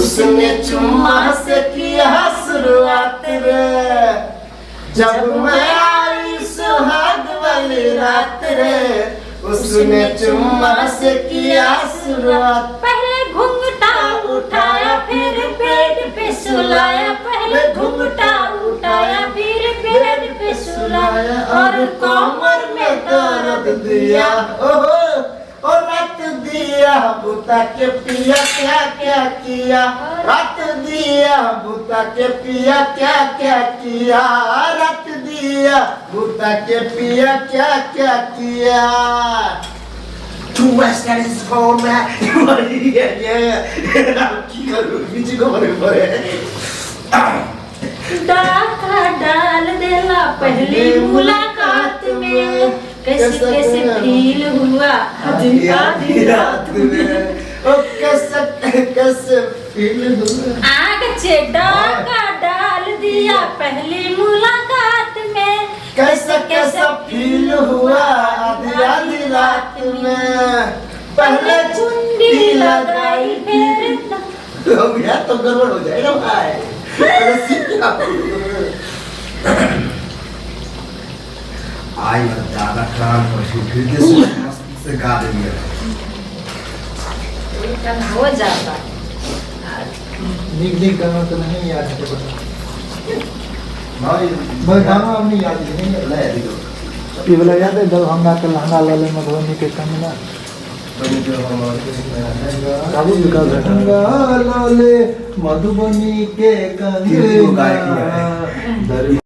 उसने चुम्मा से किया शुरुआत रे, जब मैं आई सुहाग वाली रात रे, उसने चुम्मा से किया शुरुआत। पहले घुंघटा उठाया फिर बेड पे सुलाया, पहले घुंघटा उठाया फिर बेड पे सुलाया, और कमर में दर्द दिया, ओहो और रात दिया बुता के पिया क्या क्या किया, रात दिया बुता के पिया क्या क्या किया, रात दिया बुता के पिया क्या क्या किया। तू बस कर इस फोन में ये की करूं बीच को भरे भरे डाका डाल देला पहली मुलाकात में, कैसे कैसे फील हुआ आधी रात में, ओ कैसे कैसे फील हुआ। आग से डाका डाल दिया पहली मुलाकात में, कैसे कैसे फील हुआ आधी आधी रात में, पहले चुंडी लगाई फिर हो गया तो गड़बड़ हो जाएगा भाई। अरे सीख आई ज्यादा काम कर फिर मस्त से गा देंगे हो जाता। निक गाना तो नहीं याद है भाई मैं गाना अब नहीं याद नहीं ले दियो ये वाला याद है दरभंगा के लहंगा लाले मधुबनी के कमीना काबू का लहंगा लाले मधुबनी के कमीना।